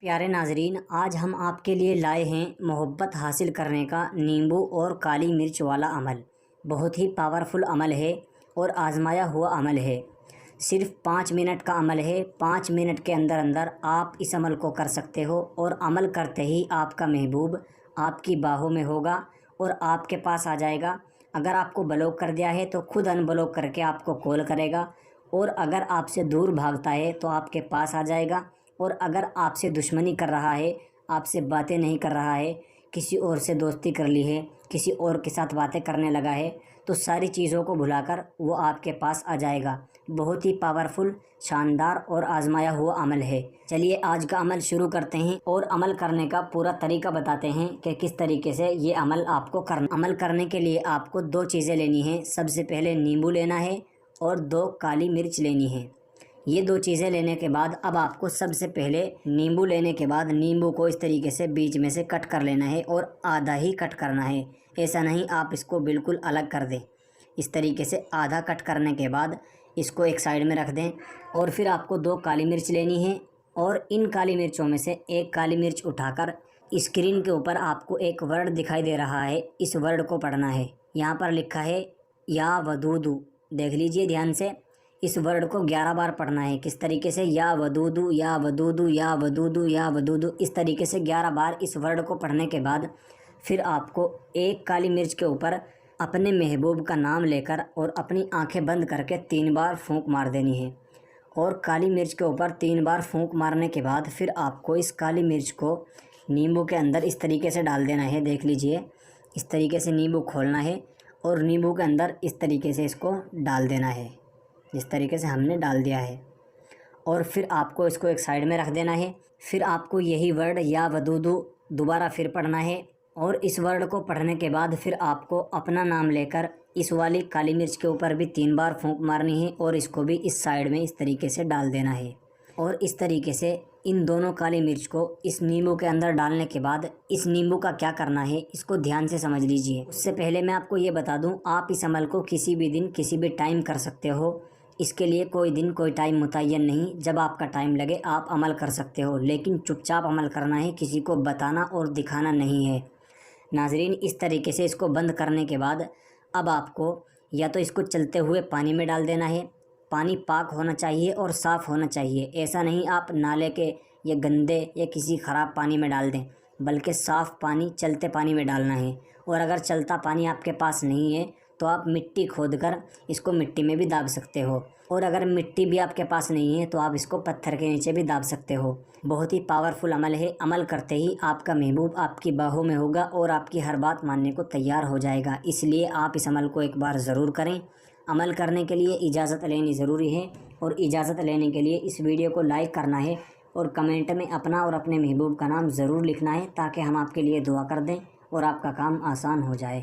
پیارے ناظرین، آج ہم آپ کے لیے لائے ہیں محبت حاصل کرنے کا نیمبو اور کالی مرچ والا عمل۔ بہت ہی پاورفل عمل ہے اور آزمایا ہوا عمل ہے۔ صرف 5 منٹ کا عمل ہے۔ 5 منٹ کے اندر اندر آپ اس عمل کو کر سکتے ہو، اور عمل کرتے ہی آپ کا محبوب آپ کی باہوں میں ہوگا اور آپ کے پاس آ جائے گا۔ اگر آپ کو بلاک کر دیا ہے تو خود ان بلاک کر کے آپ کو کال کرے گا، اور اگر آپ سے دور بھاگتا ہے تو آپ کے پاس آ جائے گا، اور اگر آپ سے دشمنی کر رہا ہے، آپ سے باتیں نہیں کر رہا ہے، کسی اور سے دوستی کر لی ہے، کسی اور کے ساتھ باتیں کرنے لگا ہے، تو ساری چیزوں کو بھلا کر وہ آپ کے پاس آ جائے گا۔ بہت ہی پاورفل، شاندار اور آزمایا ہوا عمل ہے۔ چلیے آج کا عمل شروع کرتے ہیں اور عمل کرنے کا پورا طریقہ بتاتے ہیں کہ کس طریقے سے یہ عمل آپ کو کرنا۔ عمل کرنے کے لیے آپ کو 2 چیزیں لینی ہیں۔ سب سے پہلے نیمبو لینا ہے اور 2 کالی مرچ لینی ہے۔ یہ 2 چیزیں لینے کے بعد اب آپ کو سب سے پہلے نیمبو لینے کے بعد نیمبو کو اس طریقے سے بیچ میں سے کٹ کر لینا ہے، اور آدھا ہی کٹ کرنا ہے، ایسا نہیں آپ اس کو بالکل الگ کر دیں۔ اس طریقے سے آدھا کٹ کرنے کے بعد اس کو ایک سائیڈ میں رکھ دیں، اور پھر آپ کو 2 کالی مرچ لینی ہے، اور ان کالی مرچوں میں سے ایک کالی مرچ اٹھا کر اسکرین کے اوپر آپ کو ایک ورڈ دکھائی دے رہا ہے، اس ورڈ کو پڑھنا ہے۔ یہاں پر لکھا ہے یا ودودو، دیکھ لیجئے دھیان سے۔ اس ورڈ کو 11 بار پڑھنا ہے۔ کس طریقے سے؟ یا ودودو یا ودودو یا ودودو یا ودودو، اس طریقے سے 11 بار اس ورڈ کو پڑھنے کے بعد پھر آپ کو ایک کالی مرچ کے اوپر اپنے محبوب کا نام لے کر اور اپنی آنکھیں بند کر کے 3 بار پھونک مار دینی ہے، اور کالی مرچ کے اوپر 3 بار پھونک مارنے کے بعد پھر آپ کو اس کالی مرچ کو نیمبو کے اندر اس طریقے سے ڈال دینا ہے۔ دیکھ لیجئے، اس طریقے سے نیمبو کھولنا ہے اور نیمبو کے اندر اس طریقے سے اس کو ڈال دینا ہے، جس طریقے سے ہم نے ڈال دیا ہے، اور پھر آپ کو اس کو ایک سائیڈ میں رکھ دینا ہے۔ پھر آپ کو یہی ورڈ یا ودودو دوبارہ پھر پڑھنا ہے، اور اس ورڈ کو پڑھنے کے بعد پھر آپ کو اپنا نام لے کر اس والی کالی مرچ کے اوپر بھی 3 بار پھونک مارنی ہے، اور اس کو بھی اس سائیڈ میں اس طریقے سے ڈال دینا ہے۔ اور اس طریقے سے ان دونوں کالی مرچ کو اس نیمبو کے اندر ڈالنے کے بعد اس نیمبو کا کیا کرنا ہے اس کو دھیان سے سمجھ لیجئے۔ اس سے پہلے میں آپ کو یہ بتا دوں، آپ اس عمل کو کسی بھی دن کسی بھی ٹائم کر سکتے ہو۔ اس کے لیے کوئی دن کوئی ٹائم متعین نہیں، جب آپ کا ٹائم لگے آپ عمل کر سکتے ہو، لیکن چپ چاپ عمل کرنا ہے، کسی کو بتانا اور دکھانا نہیں ہے۔ ناظرین، اس طریقے سے اس کو بند کرنے کے بعد اب آپ کو یا تو اس کو چلتے ہوئے پانی میں ڈال دینا ہے۔ پانی پاک ہونا چاہیے اور صاف ہونا چاہیے، ایسا نہیں آپ نالے کے یا گندے یا کسی خراب پانی میں ڈال دیں، بلکہ صاف پانی، چلتے پانی میں ڈالنا ہے۔ اور اگر چلتا پانی آپ کے پاس نہیں ہے تو آپ مٹی کھود کر اس کو مٹی میں بھی داب سکتے ہو، اور اگر مٹی بھی آپ کے پاس نہیں ہے تو آپ اس کو پتھر کے نیچے بھی داب سکتے ہو۔ بہت ہی پاورفل عمل ہے۔ عمل کرتے ہی آپ کا محبوب آپ کی باہوں میں ہوگا اور آپ کی ہر بات ماننے کو تیار ہو جائے گا۔ اس لیے آپ اس عمل کو ایک بار ضرور کریں۔ عمل کرنے کے لیے اجازت لینی ضروری ہے، اور اجازت لینے کے لیے اس ویڈیو کو لائک کرنا ہے، اور کمنٹ میں اپنا اور اپنے محبوب کا نام ضرور لکھنا ہے، تاکہ ہم آپ کے لیے دعا کر دیں اور آپ کا کام آسان ہو جائے۔